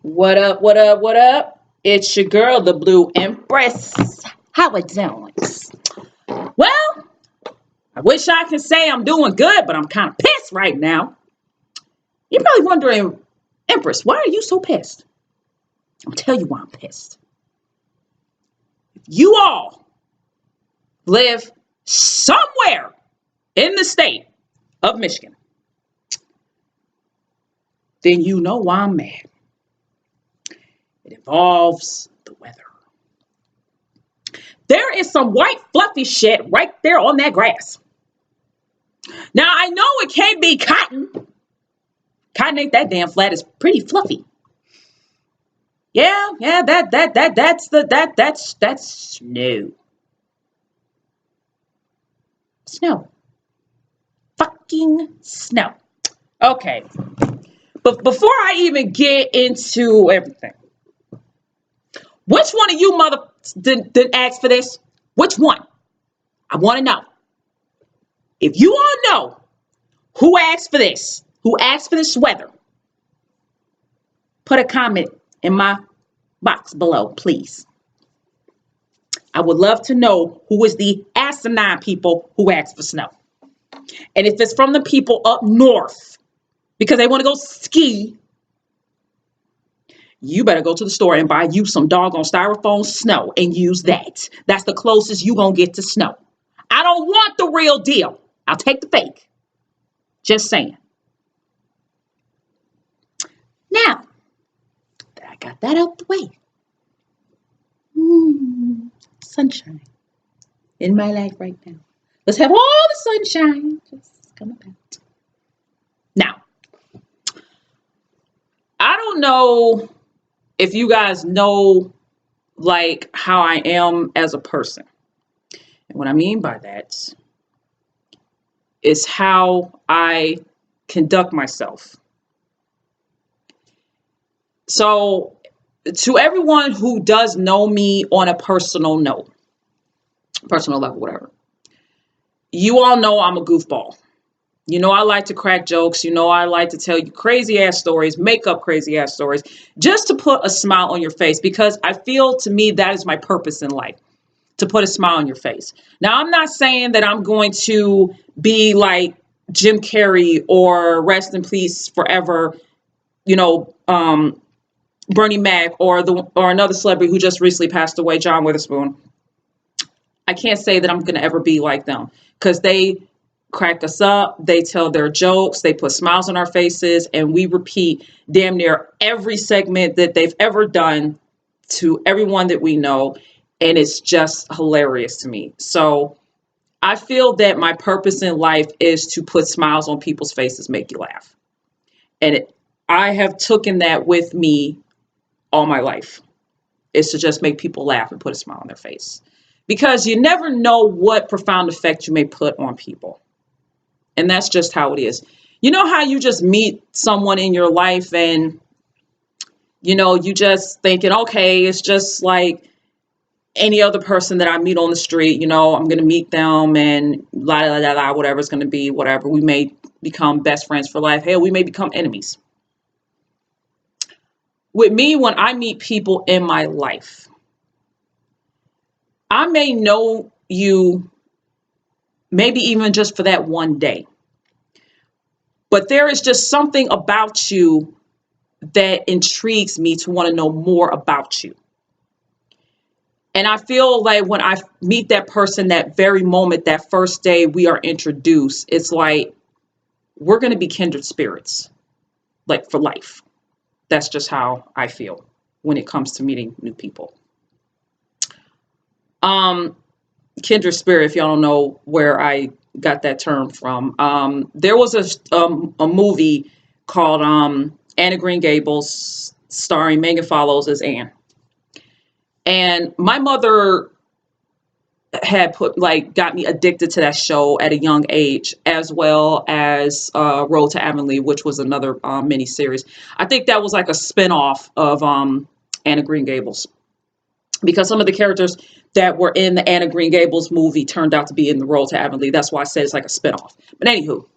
What up, what up, what up? It's your girl, the Blue Empress. How it doing? Well, I wish I could say I'm doing good, but I'm kind of pissed right now. You're probably wondering, Empress, why are you so pissed? I'll tell you why I'm pissed. You all live somewhere in the state of Michigan, then you know why I'm mad. It involves the weather. There is some white fluffy shit right there on that grass. Now I know it can't be cotton. Cotton ain't that damn flat. It's pretty fluffy. Yeah, that's snow. Snow. Fucking snow. Okay. But before I even get into everything, which one of you mother didn't ask for this? Which one? I want to know. If you all know who asked for this, who asked for this weather, put a comment in my box below, please. I would love to know who is the asinine people who asked for snow. And if it's from the people up north because they want to go ski, you better go to the store and buy you some doggone styrofoam snow and use that. That's the closest you gonna get to snow. I don't want the real deal. I'll take the fake. Just saying. Now that I got that out the way, sunshine in my life right now. Let's have all the sunshine just come about. Now, I don't know if you guys know like how I am as a person. And what I mean by that is how I conduct myself. So to everyone who does know me on a personal note, personal level, whatever, you all know I'm a goofball. You know, I like to crack jokes. You know, I like to tell you crazy ass stories, make up crazy ass stories just to put a smile on your face, because I feel, to me, that is my purpose in life, to put a smile on your face. Now, I'm not saying that I'm going to be like Jim Carrey or rest in peace forever, you know, Bernie Mac or another celebrity who just recently passed away, John Witherspoon. I can't say that I'm going to ever be like them, because they crack us up, they tell their jokes, they put smiles on our faces, and we repeat damn near every segment that they've ever done to everyone that we know, and it's just hilarious to me. So I feel that my purpose in life is to put smiles on people's faces, make you laugh. And I have taken that with me all my life, is to just make people laugh and put a smile on their face. Because you never know what profound effect you may put on people. And that's just how it is. You know how you just meet someone in your life and, you know, you just thinking, okay, it's just like any other person that I meet on the street. You know, I'm going to meet them and la la la la, whatever it's going to be, whatever. We may become best friends for life. Hell, we may become enemies. With me, when I meet people in my life, I may know you maybe even just for that one day. But there is just something about you that intrigues me to want to know more about you. And I feel like when I meet that person, that very moment, that first day we are introduced, it's like we're going to be kindred spirits, like for life. That's just how I feel when it comes to meeting new people. Kindred spirit, if y'all don't know where I got that term from, there was a movie called Anne of Green Gables, starring Megan Follows as Anne. And my mother had got me addicted to that show at a young age, as well as Road to Avonlea, which was another mini series. I think that was like a spinoff of Anne of Green Gables, because some of the characters that were in the Anne of Green Gables movie turned out to be in the Road to Avonlea. That's why I said it's like a spinoff. But anywho,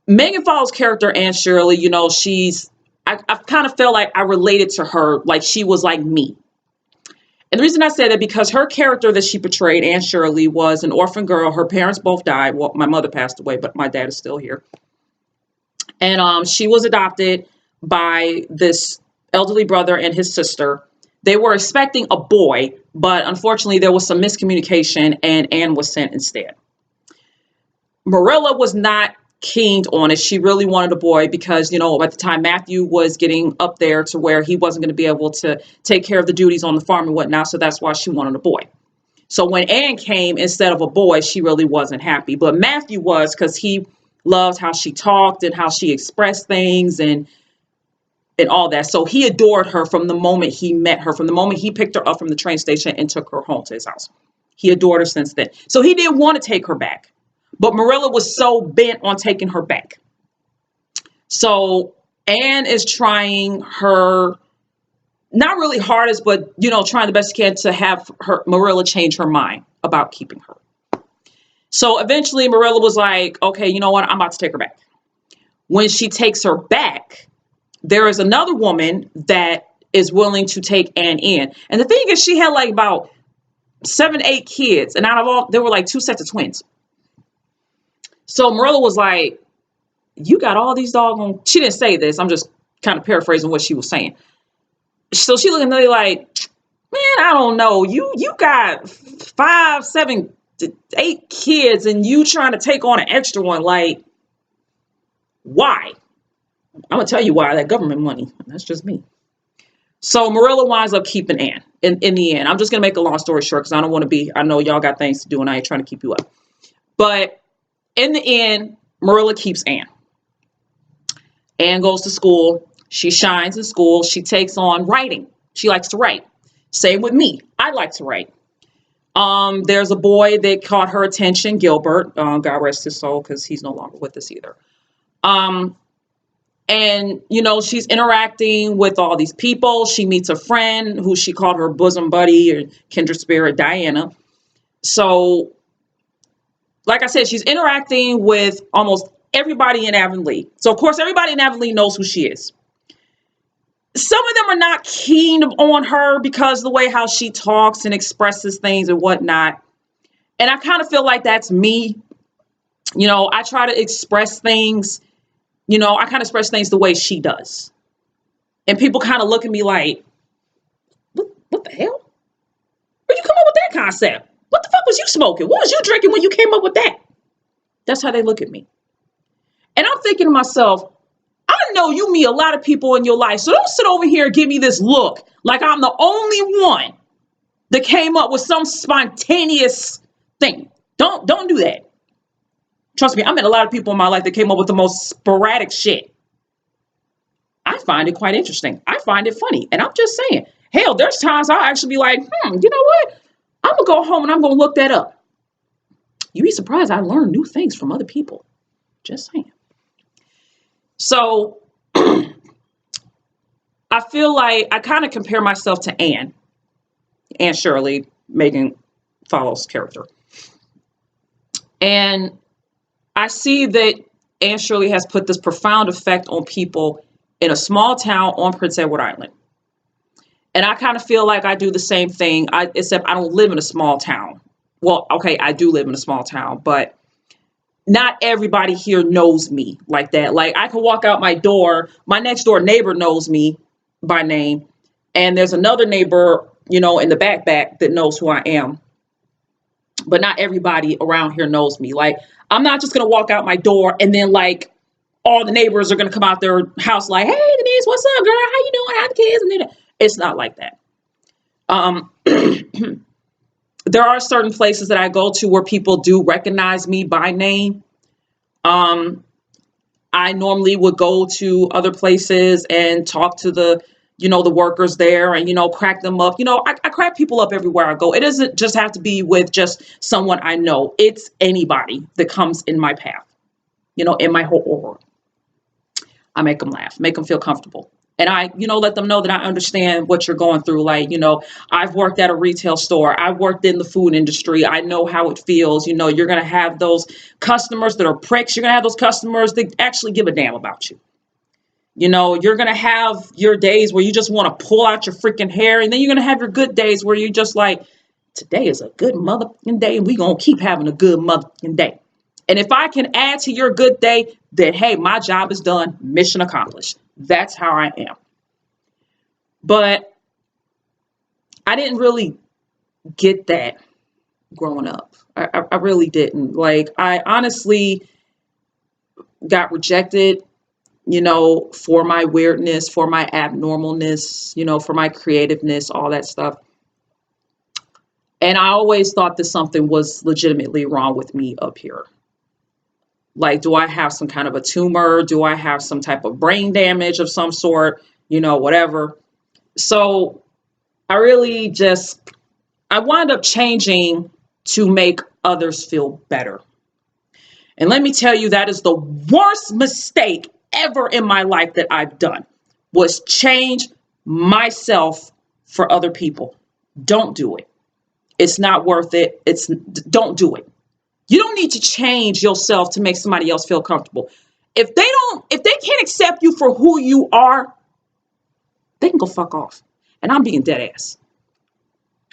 Megan Fox's character, Anne Shirley, you know, she's I kind of felt like I related to her, like she was like me. And the reason I say that, because her character that she portrayed, Anne Shirley, was an orphan girl. Her parents both died. Well, my mother passed away, but my dad is still here. And she was adopted by this elderly brother and his sister. They were expecting a boy, but unfortunately there was some miscommunication and Anne was sent instead. Marilla was not keen on it. She really wanted a boy because, at the time Matthew was getting up there to where he wasn't going to be able to take care of the duties on the farm and whatnot. So that's why she wanted a boy. So when Anne came instead of a boy, she really wasn't happy. But Matthew was, because he loved how she talked and how she expressed things and all that. So he adored her from the moment he met her, from the moment he picked her up from the train station and took her home to his house. He adored her since then. So he didn't want to take her back. But Marilla was so bent on taking her back. So Anne is trying her, not really hardest, but, trying the best she can to have Marilla change her mind about keeping her. So eventually Marilla was like, okay, you know what? I'm about to take her back. When she takes her back, there is another woman that is willing to take Anne in. And the thing is, she had like about 7, 8 kids. And out of all, there were like 2 sets of twins. So Marilla was like, you got all these doggone, she didn't say this, I'm just kind of paraphrasing what she was saying. So she looked at me like, man, I don't know. You got 5, 7, 8 kids and you trying to take on an extra one. Like, why? I'm going to tell you why. That government money. That's just me. So Marilla winds up keeping Anne in the end. I'm just going to make a long story short because I know y'all got things to do and I ain't trying to keep you up. But in the end, Marilla keeps Anne. Anne goes to school. She shines in school. She takes on writing. She likes to write. Same with me. I like to write. There's a boy that caught her attention, Gilbert. God rest his soul, because he's no longer with us either. And, she's interacting with all these people. She meets a friend who she called her bosom buddy or kindred spirit, Diana. So, like I said, she's interacting with almost everybody in Avonlea. So, of course, everybody in Avonlea knows who she is. Some of them are not keen on her because of the way how she talks and expresses things and whatnot. And I kind of feel like that's me. I try to express things. I kind of express things the way she does. And people kind of look at me like, what the hell? Where'd you come up with that concept? What the fuck was you smoking? What was you drinking when you came up with that? That's how they look at me. And I'm thinking to myself, I know you meet a lot of people in your life, so don't sit over here and give me this look like I'm the only one that came up with some spontaneous thing. Don't do that. Trust me, I met a lot of people in my life that came up with the most sporadic shit. I find it quite interesting. I find it funny. And I'm just saying, hell, there's times I'll actually be like, you know what? I'm going to go home and I'm going to look that up. You'd be surprised I learn new things from other people. Just saying. So I feel like I kind of compare myself to Anne Shirley, Megan Follow's character. And I see that Anne Shirley has put this profound effect on people in a small town on Prince Edward Island. And I kind of feel like I do the same thing, except I don't live in a small town. Well, okay, I do live in a small town, but not everybody here knows me like that. Like, I can walk out my door, my next door neighbor knows me by name, and there's another neighbor, in the back that knows who I am. But not everybody around here knows me. Like, I'm not just going to walk out my door and then, like, all the neighbors are going to come out their house like, hey, Denise, what's up, girl? How you doing? How the kids? And then it's not like that. There are certain places that I go to where people do recognize me by name. I normally would go to other places and talk to the workers there and, crack them up. I crack people up everywhere I go. It doesn't just have to be with just someone I know. It's anybody that comes in my path, in my whole aura. I make them laugh, make them feel comfortable. And I, let them know that I understand what you're going through. Like, I've worked at a retail store. I've worked in the food industry. I know how it feels. You're going to have those customers that are pricks. You're going to have those customers that actually give a damn about you. You know, you're going to have your days where you just want to pull out your freaking hair. And then you're going to have your good days where you're just like, today is a good motherfucking day. And we're going to keep having a good motherfucking day. And if I can add to your good day, then, hey, my job is done. Mission accomplished. That's how I am. But I didn't really get that growing up. I really didn't. Like, I honestly got rejected, you know, for my weirdness, for my abnormalness, you know, for my creativeness, all that stuff. And I always thought that something was legitimately wrong with me up here. Like, do I have some kind of a tumor? Do I have some type of brain damage of some sort? You know, whatever. So I really I wound up changing to make others feel better. And let me tell you, that is the worst mistake ever in my life that I've done, was change myself for other people. Don't do it. It's not worth it. Don't do it. You don't need to change yourself to make somebody else feel comfortable. If they can't accept you for who you are, they can go fuck off. And I'm being dead ass.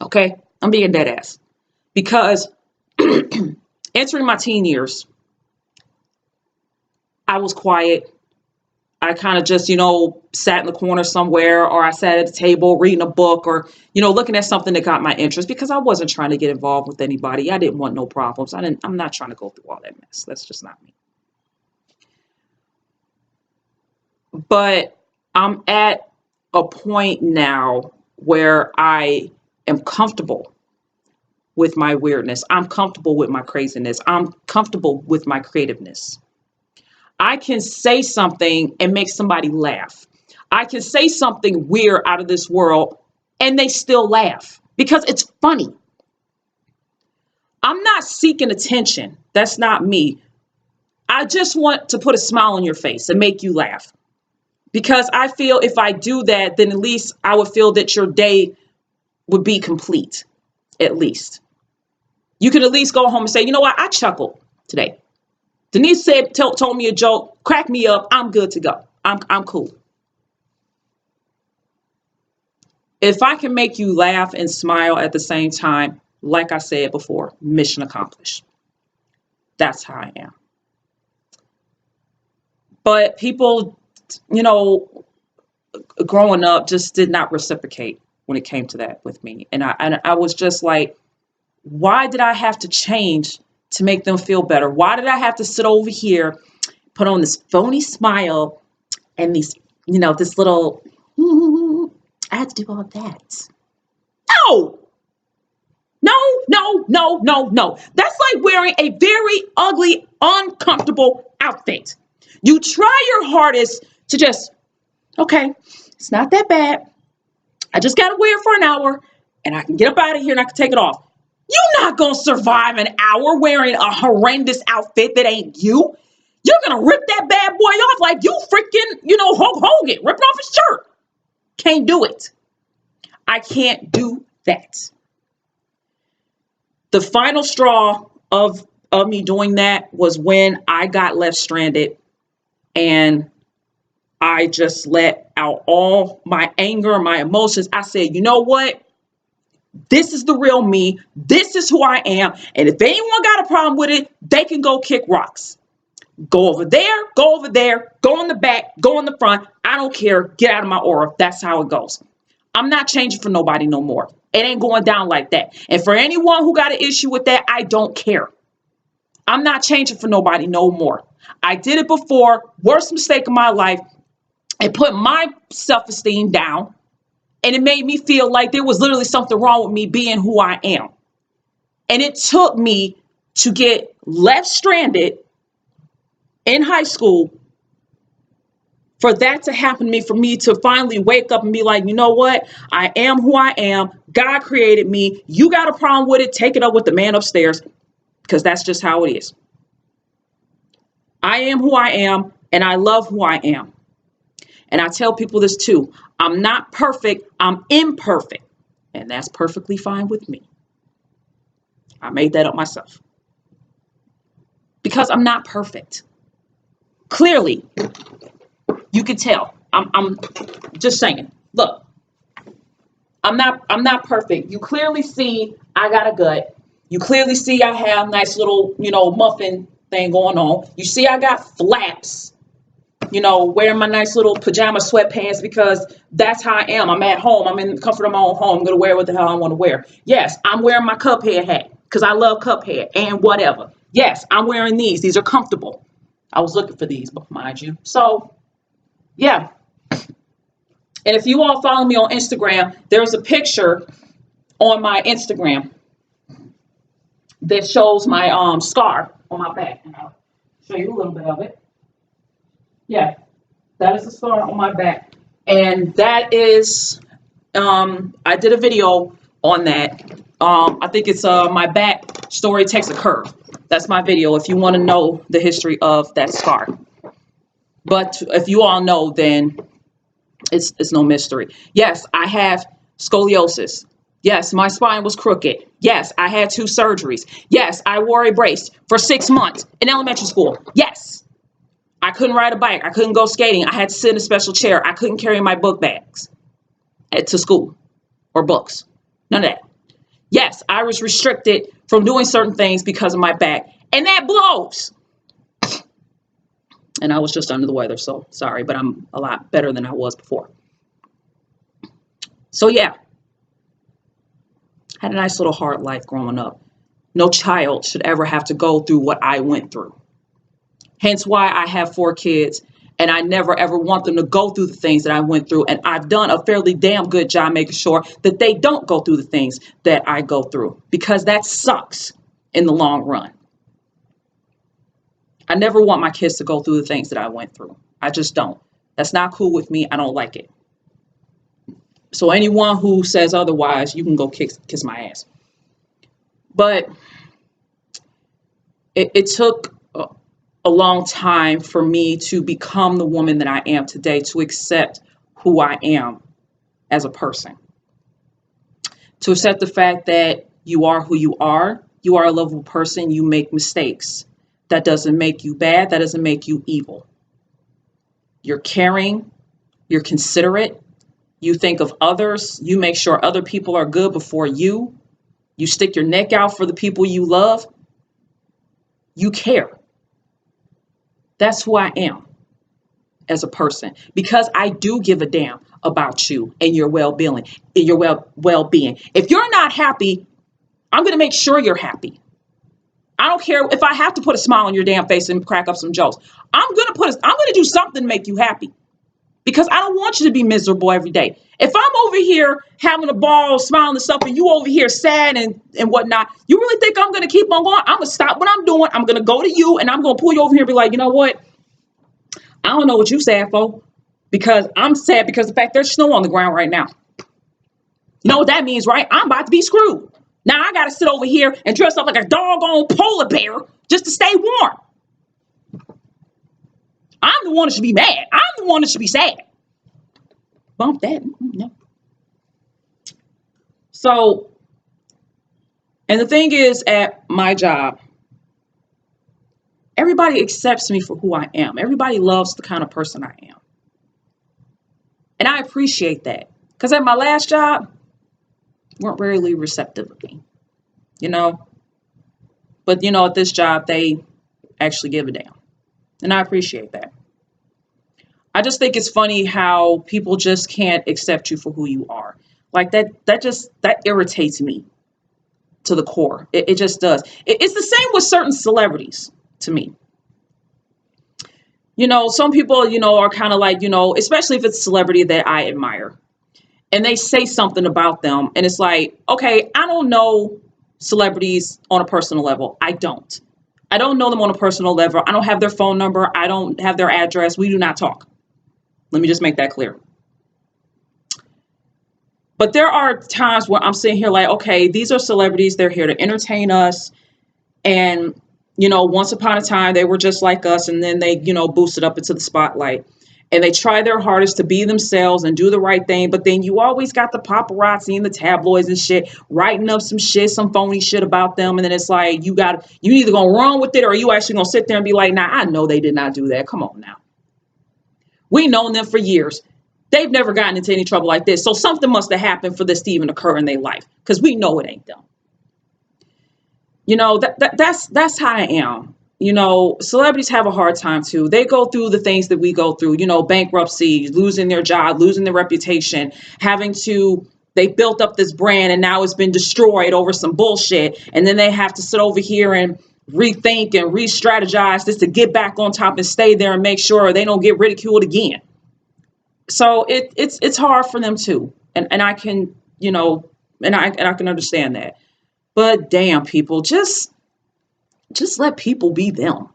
Okay? I'm being dead ass. Because entering my teen years, I was quiet. I kind of just, you know, sat in the corner somewhere, or I sat at a table reading a book, or, you know, looking at something that got my interest, because I wasn't trying to get involved with anybody. I didn't want no problems. I'm not trying to go through all that mess. That's just not me. But I'm at a point now where I am comfortable with my weirdness. I'm comfortable with my craziness. I'm comfortable with my creativeness. I can say something and make somebody laugh. I can say something weird out of this world and they still laugh because it's funny. I'm not seeking attention. That's not me. I just want to put a smile on your face and make you laugh. Because I feel if I do that, then at least I would feel that your day would be complete. At least. You could at least go home and say, you know what? I chuckled today. Denise told me a joke, crack me up. I'm good to go. I'm cool. If I can make you laugh and smile at the same time, like I said before, mission accomplished. That's how I am. But people, you know, growing up just did not reciprocate when it came to that with me. And I was just like, why did I have to change to make them feel better? Why did I have to sit over here, put on this phony smile and these, you know, this little, I had to do all that. No, no. That's like wearing a very ugly, uncomfortable outfit. You try your hardest to just, okay, it's not that bad. I just got to wear it for an hour and I can get up out of here and I can take it off. You're not going to survive an hour wearing a horrendous outfit that ain't you. You're going to rip that bad boy off like you freaking, you know, Hulk Hogan, ripping off his shirt. Can't do it. I can't do that. The final straw of me doing that was when I got left stranded and I just let out all my anger, my emotions. I said, you know what? This is the real me. This is who I am. And if anyone got a problem with it, they can go kick rocks. Go over there, go in the back, go in the front. I don't care. Get out of my aura. That's how it goes. I'm not changing for nobody no more. It ain't going down like that. And for anyone who got an issue with that, I don't care. I'm not changing for nobody no more. I did it before. Worst mistake of my life. It put my self-esteem down. And it made me feel like there was literally something wrong with me being who I am. And it took me to get left stranded in high school for that to happen to me, for me to finally wake up and be like, you know what? I am who I am. God created me. You got a problem with it? Take it up with the man upstairs, because that's just how it is. I am who I am, and I love who I am. And I tell people this too. I'm not perfect. I'm imperfect. And that's perfectly fine with me. I made that up myself. Because I'm not perfect. Clearly, you can tell. I'm just saying. Look, I'm not perfect. You clearly see I got a gut. You clearly see I have nice little, muffin thing going on. You see I got flaps, wearing my nice little pajama sweatpants because that's how I am. I'm at home. I'm in the comfort of my own home. I'm going to wear what the hell I want to wear. Yes, I'm wearing my Cuphead hat because I love Cuphead and whatever. Yes, I'm wearing these. These are comfortable. I was looking for these, mind you. So, yeah. And if you all follow me on Instagram, there's a picture on my Instagram that shows my scar on my back. And I'll show you a little bit of it. Yeah, that is the scar on my back. And that is, I did a video on that. I think it's my back story takes a curve. That's my video if you want to know the history of that scar. But if you all know, then it's no mystery. Yes, I have scoliosis. Yes, my spine was crooked. Yes, I had 2 surgeries. Yes, I wore a brace for 6 months in elementary school. Yes, I couldn't ride a bike. I couldn't go skating. I had to sit in a special chair. I couldn't carry my book bags to school or books. None of that. Yes, I was restricted from doing certain things because of my back. And that blows. And I was just under the weather, so sorry, but I'm a lot better than I was before. So yeah, had a nice little hard life growing up. No child should ever have to go through what I went through. Hence why I have 4 kids, and I never ever want them to go through the things that I went through. And I've done a fairly damn good job making sure that they don't go through the things that I go through, because that sucks in the long run. I never want my kids to go through the things that I went through. I just don't. That's not cool with me. I don't like it. So anyone who says otherwise, you can go kiss my ass. But it took a long time for me to become the woman that I am today, to accept who I am as a person, to accept the fact that you are who you are. You are a lovable person. You make mistakes. That doesn't make you bad. That doesn't make you evil. You're caring. You're considerate. You think of others. You make sure other people are good before you. You stick your neck out for the people you love. You care. That's who I am as a person, because I do give a damn about you and your well-being. Well-being. If you're not happy, I'm going to make sure you're happy. I don't care if I have to put a smile on your damn face and crack up some jokes. I'm going to do something to make you happy, because I don't want you to be miserable every day. If I'm over here having a ball, smiling and stuff, and you over here sad and whatnot, you really think I'm going to keep on going? I'm going to stop what I'm doing. I'm going to go to you, and I'm going to pull you over here and be like, you know what? I don't know what you sad for, because I'm sad because the fact there's snow on the ground right now. You know what that means, right? I'm about to be screwed. Now I got to sit over here and dress up like a doggone polar bear just to stay warm. I'm the one that should be mad. I'm the one that should be sad. Bump that. No. So, and the thing is, at my job, everybody accepts me for who I am. Everybody loves the kind of person I am. And I appreciate that. Because at my last job, weren't really receptive of me, But, at this job, they actually give a damn. And I appreciate that. I just think it's funny how people just can't accept you for who you are. Like that irritates me to the core. It just does. It's the same with certain celebrities to me. Some people, are kind of like, especially if it's a celebrity that I admire, and they say something about them, and it's like, okay, I don't know celebrities on a personal level. I don't know them on a personal level. I don't have their phone number. I don't have their address. We do not talk. Let me just make that clear. But there are times where I'm sitting here like, okay, these are celebrities. They're here to entertain us. And, once upon a time, they were just like us. And then they, boosted up into the spotlight. And they try their hardest to be themselves and do the right thing. But then you always got the paparazzi and the tabloids and shit writing up some phony shit about them. And then it's like, you either going to run with it, or you actually going to sit there and be like, nah, I know they did not do that. Come on now. We've known them for years. They've never gotten into any trouble like this. So something must have happened for this to even occur in their life, because we know it ain't them. That's how I am. Celebrities have a hard time too. They go through the things that we go through, bankruptcy, losing their job, losing their reputation, having to, they built up this brand and now it's been destroyed over some bullshit. And then they have to sit over here and rethink and re-strategize this to get back on top and stay there and make sure they don't get ridiculed again. So it's hard for them too. And I can, and I can understand that. But damn, people, just let people be them.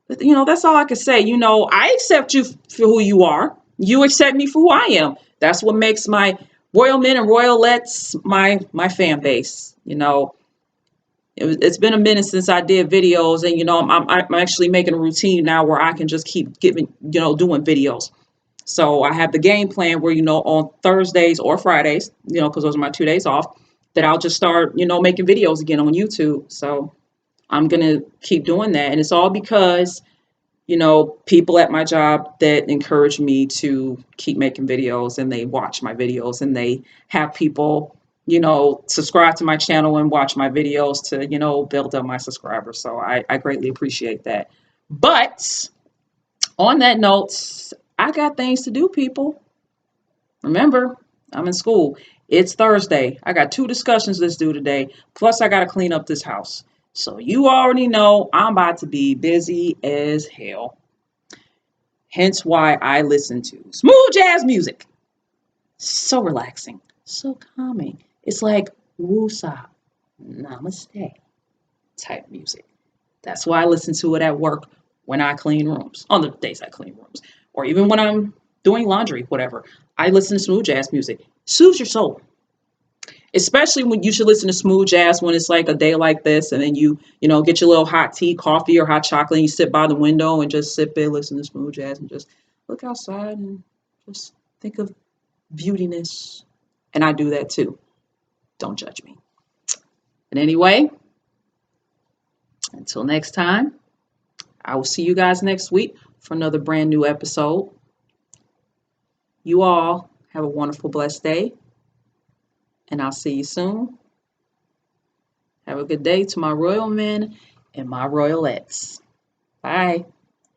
That's all I can say. I accept you for who you are. You accept me for who I am. That's what makes my royal men and royalettes my fan base. It's been a minute since I did videos, and I'm actually making a routine now where I can just keep doing videos. So I have the game plan where on Thursdays or Fridays, because those are my 2 days off, that I'll just start making videos again on YouTube. So I'm going to keep doing that. And it's all because, people at my job that encourage me to keep making videos, and they watch my videos, and they have people, subscribe to my channel and watch my videos to, build up my subscribers. So I greatly appreciate that. But on that note, I got things to do, people. Remember, I'm in school. It's Thursday. I got 2 discussions let's do today. Plus, I got to clean up this house. So you already know I'm about to be busy as hell. Hence why I listen to smooth jazz music. So relaxing. So calming. It's like woosah, namaste type music. That's why I listen to it at work when I clean rooms. On the days I clean rooms. Or even when I'm doing laundry, whatever. I listen to smooth jazz music. Soothes your soul. Especially when you should listen to smooth jazz when it's like a day like this, and then you get your little hot tea, coffee, or hot chocolate, and you sit by the window and just sit there, listen to smooth jazz, and just look outside and just think of beautiness. And I do that too. Don't judge me. And anyway, until next time, I will see you guys next week for another brand new episode. You all have a wonderful, blessed day, and I'll see you soon. Have a good day to my royal men and my royalettes. Bye.